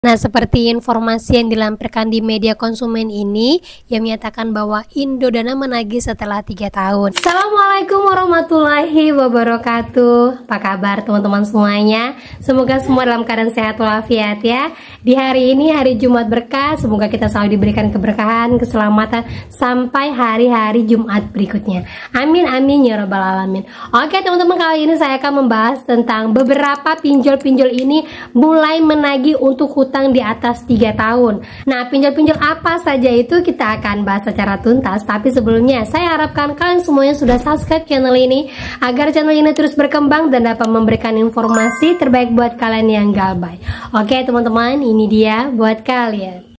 Nah, seperti informasi yang dilampirkan di media konsumen ini yang menyatakan bahwa Indodana menagih setelah 3 tahun. Assalamualaikum warahmatullahi wabarakatuh. Apa kabar teman-teman semuanya? Semoga semua dalam keadaan sehat walafiat ya. Di hari ini hari Jumat berkah, semoga kita selalu diberikan keberkahan, keselamatan sampai hari-hari Jumat berikutnya. Amin amin ya rabbal alamin. Oke teman-teman, kali ini saya akan membahas tentang beberapa pinjol-pinjol ini mulai menagih untuk hutang di atas 3 tahun. Nah, pinjol-pinjol apa saja itu kita akan bahas secara tuntas. Tapi sebelumnya saya harapkan kalian semuanya sudah subscribe channel ini agar channel ini terus berkembang dan dapat memberikan informasi terbaik buat kalian yang galbay. Oke teman-teman, ini dia buat kalian.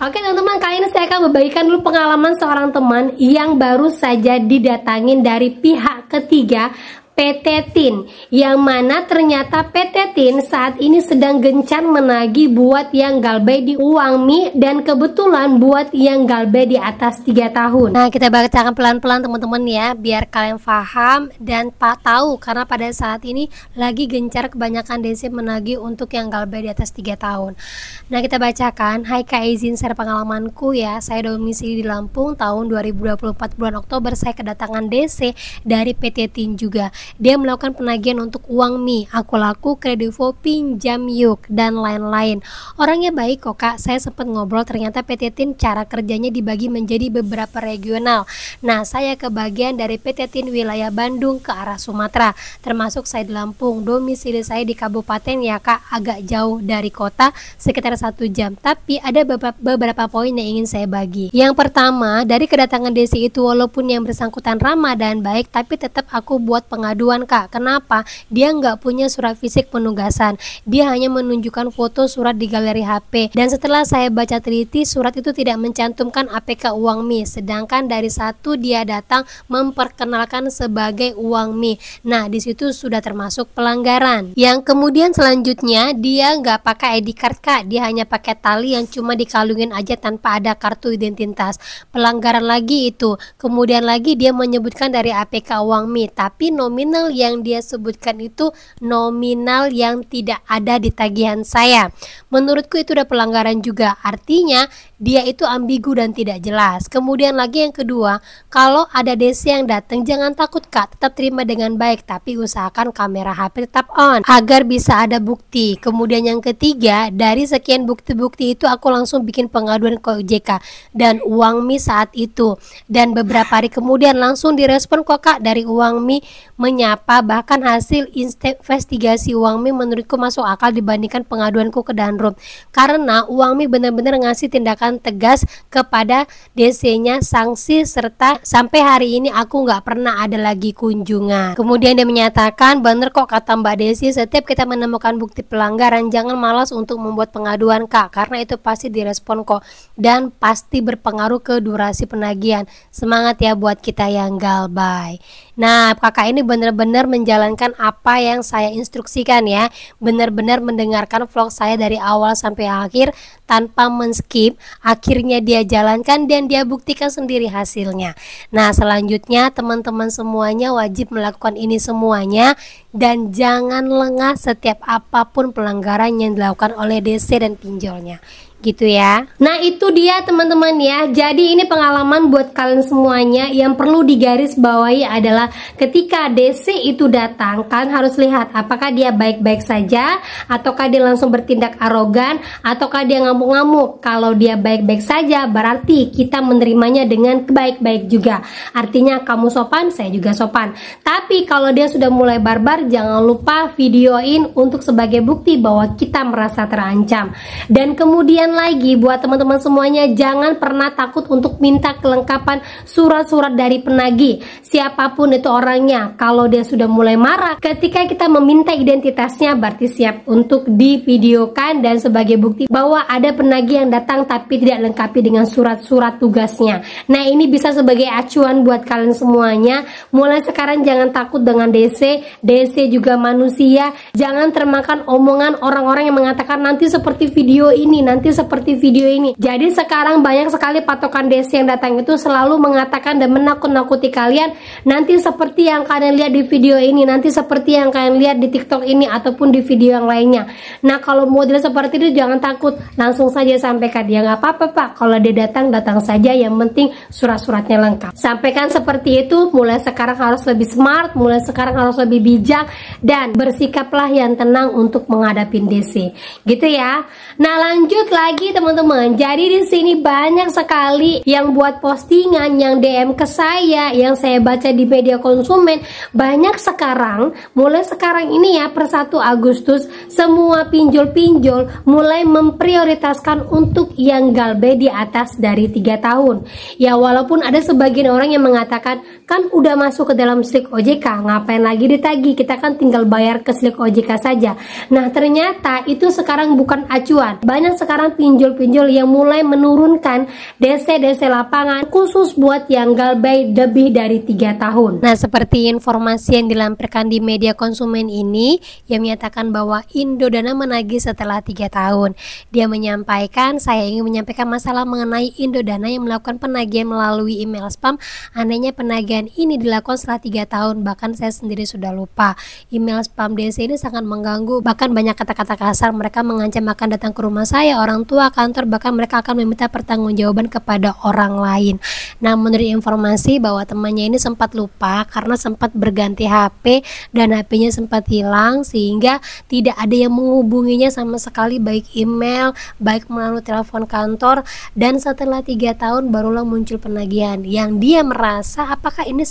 Oke teman-teman, kali ini saya akan membagikan dulu pengalaman seorang teman yang baru saja didatangin dari pihak ketiga, PT TIN, yang mana ternyata PT TIN saat ini sedang gencar menagih buat yang galbay di uang mie, dan kebetulan buat yang galbay di atas 3 tahun. Nah, kita bacakan pelan-pelan teman-teman ya, biar kalian paham dan tahu, karena pada saat ini lagi gencar kebanyakan DC menagih untuk yang galbay di atas 3 tahun. Nah, kita bacakan. Hai Kak, izin share pengalamanku ya. Saya domisili di Lampung, tahun 2024 bulan Oktober saya kedatangan DC dari PT TIN juga. Dia melakukan penagihan untuk uang mie, aku laku, kredivo, pinjam yuk, dan lain-lain. Orangnya baik kok Kak, saya sempat ngobrol, ternyata PT TIN cara kerjanya dibagi menjadi beberapa regional. Nah, saya kebagian dari PT TIN wilayah Bandung ke arah Sumatera, termasuk saya di Lampung. Domisili saya di kabupaten ya Kak, agak jauh dari kota, sekitar 1 jam. Tapi ada beberapa poin yang ingin saya bagi. Yang pertama, dari kedatangan DC itu walaupun yang bersangkutan ramah dan baik, tapi tetap aku buat pengaduan Kak. Kenapa? Dia nggak punya surat fisik penugasan, dia hanya menunjukkan foto surat di galeri HP, dan setelah saya baca teliti, surat itu tidak mencantumkan APK uang mie, sedangkan dari satu dia datang memperkenalkan sebagai uang mie. Nah, disitu sudah termasuk pelanggaran. Yang kemudian selanjutnya, dia nggak pakai ID card Kak, dia hanya pakai tali yang cuma dikalungin aja tanpa ada kartu identitas. Pelanggaran lagi itu. Kemudian lagi dia menyebutkan dari APK uang mie, tapi nominal yang dia sebutkan itu nominal yang tidak ada di tagihan saya. Menurutku itu udah pelanggaran juga, artinya dia itu ambigu dan tidak jelas. Kemudian lagi yang kedua, kalau ada DC yang datang jangan takut Kak, tetap terima dengan baik, tapi usahakan kamera HP tetap on agar bisa ada bukti. Kemudian yang ketiga, dari sekian bukti-bukti itu aku langsung bikin pengaduan ke OJK dan uang mie saat itu, dan beberapa hari kemudian langsung direspon kok Kak dari uang mie menyapa, bahkan hasil investigasi uang mie menurutku masuk akal dibandingkan pengaduanku ke Danrum, karena uang mie benar-benar ngasih tindakan tegas kepada DC-nya, sanksi, serta sampai hari ini aku nggak pernah ada lagi kunjungan. Kemudian dia menyatakan, bener kok kata Mbak Desi, setiap kita menemukan bukti pelanggaran jangan malas untuk membuat pengaduan Kak, karena itu pasti direspon kok dan pasti berpengaruh ke durasi penagihan. Semangat ya buat kita yang galbay. Nah, kakak ini benar-benar menjalankan apa yang saya instruksikan ya, benar-benar mendengarkan vlog saya dari awal sampai akhir tanpa men-skip. Akhirnya dia jalankan dan dia buktikan sendiri hasilnya. Nah, selanjutnya teman-teman semuanya wajib melakukan ini semuanya, dan jangan lengah setiap apapun pelanggaran yang dilakukan oleh DC dan pinjolnya, gitu ya. Nah, itu dia teman-teman ya. Jadi ini pengalaman buat kalian semuanya. Yang perlu digarisbawahi adalah ketika DC itu datang, kalian harus lihat apakah dia baik-baik saja, ataukah dia langsung bertindak arogan, ataukah dia ngamuk-ngamuk. Kalau dia baik-baik saja, berarti kita menerimanya dengan baik-baik juga. Artinya kamu sopan, saya juga sopan. Tapi kalau dia sudah mulai barbar, jangan lupa videoin untuk sebagai bukti bahwa kita merasa terancam. Dan kemudian lagi buat teman-teman semuanya, jangan pernah takut untuk minta kelengkapan surat-surat dari penagih, siapapun itu orangnya. Kalau dia sudah mulai marah ketika kita meminta identitasnya, berarti siap untuk divideokan dan sebagai bukti bahwa ada penagih yang datang tapi tidak lengkapi dengan surat-surat tugasnya. Nah, ini bisa sebagai acuan buat kalian semuanya. Mulai sekarang jangan takut dengan DC. DC juga manusia. Jangan termakan omongan orang-orang yang mengatakan nanti seperti video ini, nanti seperti video ini. Jadi sekarang banyak sekali patokan desi yang datang itu selalu mengatakan dan menakut-nakuti kalian, nanti seperti yang kalian lihat di video ini, nanti seperti yang kalian lihat di TikTok ini ataupun di video yang lainnya. Nah, kalau model seperti itu jangan takut, langsung saja sampaikan. Ya nggak apa-apa Pak, kalau dia datang saja, yang penting surat-suratnya lengkap. Sampaikan seperti itu. Mulai sekarang harus lebih smart, mulai sekarang harus lebih bijak, dan bersikaplah yang tenang untuk menghadapi DC, gitu ya. Nah, lanjut lagi teman-teman. Jadi di sini banyak sekali yang buat postingan, yang DM ke saya, yang saya baca di media konsumen. Banyak sekarang, mulai sekarang ini ya, per 1 Agustus, semua pinjol-pinjol mulai memprioritaskan untuk yang galbe di atas dari 3 tahun. Ya, walaupun ada sebagian orang yang mengatakan, kan udah masuk ke dalam slik OJK, ngapain lagi ditagih, kita kan tinggal bayar ke slik OJK saja. Nah, ternyata itu sekarang bukan acuan. Banyak sekarang pinjol-pinjol yang mulai menurunkan DC lapangan khusus buat yang galbay lebih dari 3 tahun. Nah, seperti informasi yang dilampirkan di media konsumen ini yang menyatakan bahwa Indodana menagih setelah 3 tahun. Dia menyampaikan, saya ingin menyampaikan masalah mengenai Indodana yang melakukan penagihan melalui email spam. Anehnya penagihan ini dilakukan setelah 3 tahun, bahkan saya sendiri sudah lupa. Email spam DC ini sangat mengganggu, bahkan banyak kata-kata kasar. Mereka mengancam akan datang ke rumah saya, orang tua, kantor, bahkan mereka akan meminta pertanggungjawaban kepada orang lain. Nah, menurut informasi bahwa temannya ini sempat lupa karena sempat berganti HP dan HP-nya sempat hilang, sehingga tidak ada yang menghubunginya sama sekali, baik email, baik melalui telepon kantor. Dan setelah 3 tahun barulah muncul penagihan yang dia merasa apakah ini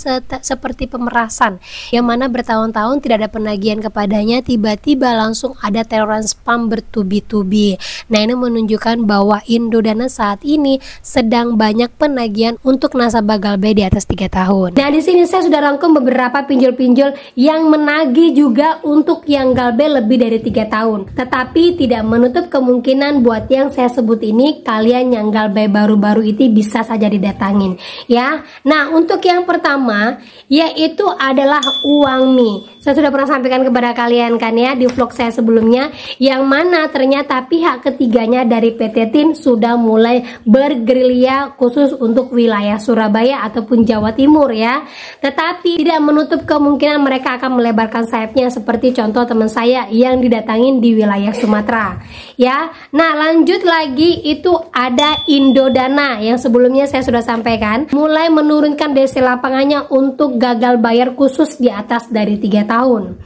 seperti pemerasan, yang mana bertahun-tahun tidak ada penagihan kepadanya, tiba-tiba langsung ada teroran spam bertubi-tubi. Nah, ini menunjukkan bahwa Indodana saat ini sedang banyak penagihan untuk nasabah galbay di atas 3 tahun. Nah, di sini saya sudah rangkum beberapa pinjol-pinjol yang menagih juga untuk yang galbay lebih dari 3 tahun. Tetapi tidak menutup kemungkinan buat yang saya sebut ini, kalian yang galbay baru-baru itu bisa saja didatangin ya. Nah, untuk yang pertama yaitu adalah uang mie. Saya sudah pernah sampaikan kepada kalian kan ya di vlog saya sebelumnya, yang mana ternyata pihak ketiganya dari PT TIN sudah mulai bergerilya khusus untuk wilayah Surabaya ataupun Jawa Timur ya. Tetapi tidak menutup kemungkinan mereka akan melebarkan sayapnya seperti contoh teman saya yang didatangin di wilayah Sumatera ya. Nah, lanjut lagi itu ada Indodana yang sebelumnya saya sudah sampaikan, mulai menurunkan DC lapangannya untuk gagal bayar khusus di atas dari 3 tahun.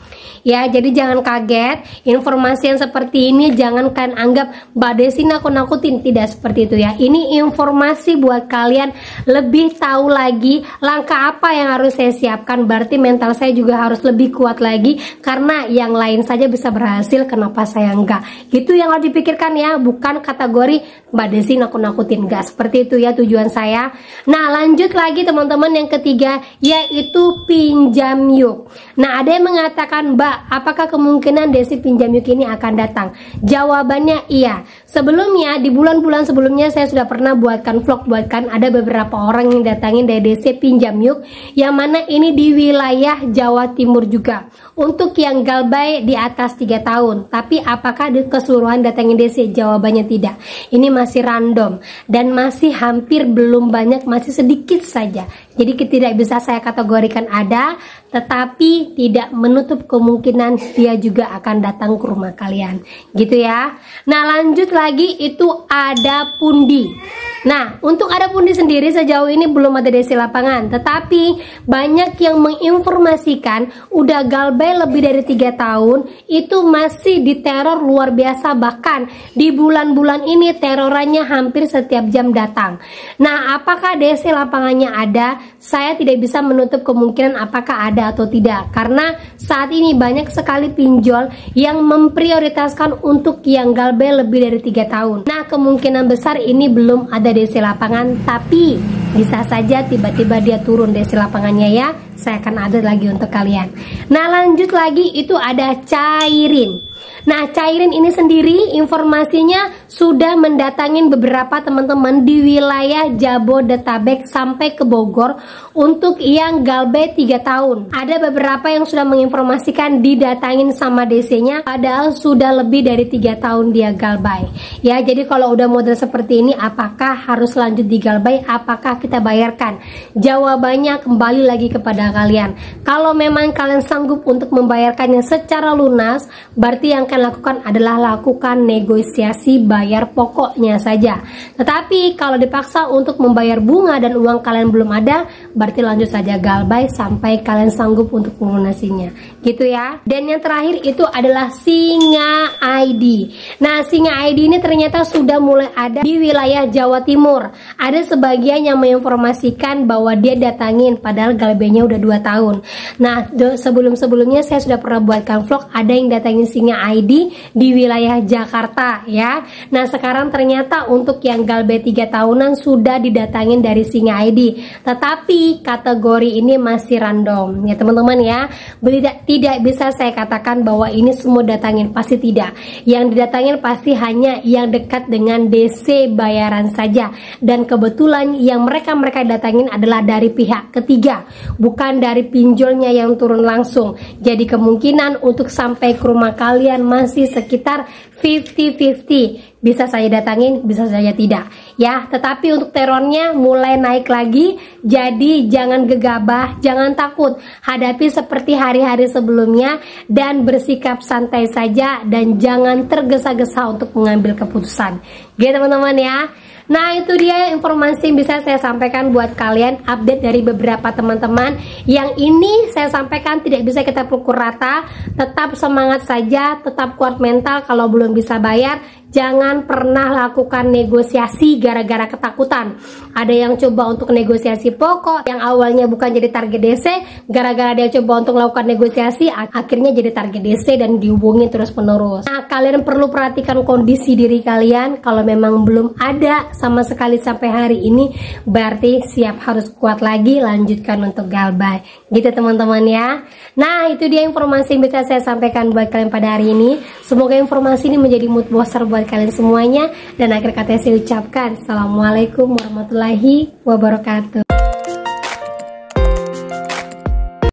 Ya, jadi jangan kaget, informasi yang seperti ini jangan kalian anggap Mbak Desi nakut-nakutin, tidak seperti itu ya. Ini informasi buat kalian lebih tahu lagi langkah apa yang harus saya siapkan. Berarti mental saya juga harus lebih kuat lagi, karena yang lain saja bisa berhasil, kenapa saya enggak? Gitu yang harus dipikirkan ya, bukan kategori Mbak Desi nakut-nakutin, enggak seperti itu ya tujuan saya. Nah, lanjut lagi teman-teman, yang ketiga yaitu pinjam yuk. Nah, ada yang mengatakan, Mbak, apakah kemungkinan Desi pinjam yuk ini akan datang? Jawabannya iya. Sebelumnya, di bulan-bulan sebelumnya saya sudah pernah buatkan vlog, ada beberapa orang yang datangin dari Desi pinjam yuk, yang mana ini di wilayah Jawa Timur juga, untuk yang galbay di atas 3 tahun. Tapi apakah di keseluruhan datangin Desi? Jawabannya tidak. Ini masih random dan masih hampir belum banyak, masih sedikit saja. Jadi tidak bisa saya kategorikan ada, tetapi tidak menutup kemungkinan dia juga akan datang ke rumah kalian, gitu ya. Nah, lanjut lagi itu ada pundi. Nah, untuk ada pundi sendiri sejauh ini belum ada DC lapangan, tetapi banyak yang menginformasikan udah galbay lebih dari 3 tahun itu masih diteror luar biasa, bahkan di bulan-bulan ini terorannya hampir setiap jam datang. Nah, apakah DC lapangannya ada? Saya tidak bisa menutup kemungkinan apakah ada atau tidak, karena saat ini banyak sekali pinjol yang memprioritaskan untuk yang galbay lebih dari 3 tahun. Nah, kemungkinan besar ini belum ada DC lapangan, tapi bisa saja tiba-tiba dia turun DC lapangannya ya. Saya akan ada lagi untuk kalian. Nah, lanjut lagi itu ada cairin. Nah, cairin ini sendiri informasinya sudah mendatangin beberapa teman-teman di wilayah Jabodetabek sampai ke Bogor untuk yang galbay 3 tahun. Ada beberapa yang sudah menginformasikan didatangin sama DC-nya, padahal sudah lebih dari 3 tahun dia galbay. Ya, jadi kalau udah model seperti ini, apakah harus lanjut di galbay? Apakah kita bayarkan? Jawabannya kembali lagi kepada kalian. Kalau memang kalian sanggup untuk membayarkannya secara lunas, berarti yang kalian lakukan adalah lakukan negosiasi bayar pokoknya saja. Tetapi kalau dipaksa untuk membayar bunga dan uang kalian belum ada, berarti lanjut saja galbay sampai kalian sanggup untuk melunasinya, gitu ya. Dan yang terakhir itu adalah Singa ID. Nah, Singa ID ini ternyata sudah mulai ada di wilayah Jawa Timur. Ada sebagian yang menginformasikan bahwa dia datangin padahal galbaynya udah 2 tahun. Nah, sebelum-sebelumnya saya sudah pernah buatkan vlog ada yang datangin Singa ID di wilayah Jakarta ya. Nah, sekarang ternyata untuk yang galbay 3 tahunan sudah didatangin dari Singa ID. Tetapi kategori ini masih random ya teman-teman ya. Tidak bisa saya katakan bahwa ini semua datangin, pasti tidak. Yang didatangin pasti hanya yang dekat dengan DC bayaran saja. Dan kebetulan yang mereka datangin adalah dari pihak ketiga, bukan dari pinjolnya yang turun langsung. Jadi kemungkinan untuk sampai ke rumah kalian masih sekitar 50-50. Bisa saya datangin, bisa saja tidak ya. Tetapi untuk terornya mulai naik lagi. Jadi jangan gegabah, jangan takut. Hadapi seperti hari-hari sebelumnya dan bersikap santai saja, dan jangan tergesa-gesa untuk mengambil keputusan. Gitu teman-teman ya. Nah, itu dia informasi yang bisa saya sampaikan buat kalian, update dari beberapa teman-teman. Yang ini saya sampaikan tidak bisa kita pukul rata. Tetap semangat saja, tetap kuat mental. Kalau belum bisa bayar, jangan pernah lakukan negosiasi gara-gara ketakutan. Ada yang coba untuk negosiasi pokok yang awalnya bukan jadi target DC, gara-gara dia coba untuk melakukan negosiasi akhirnya jadi target DC dan dihubungin terus-menerus. Nah, kalian perlu perhatikan kondisi diri kalian. Kalau memang belum ada sama sekali sampai hari ini, berarti siap harus kuat lagi, lanjutkan untuk galbay. Gitu teman-teman ya. Nah, itu dia informasi yang bisa saya sampaikan buat kalian pada hari ini. Semoga informasi ini menjadi mood booster buat kalian semuanya. Dan akhir kata saya ucapkan Assalamualaikum warahmatullahi wabarakatuh.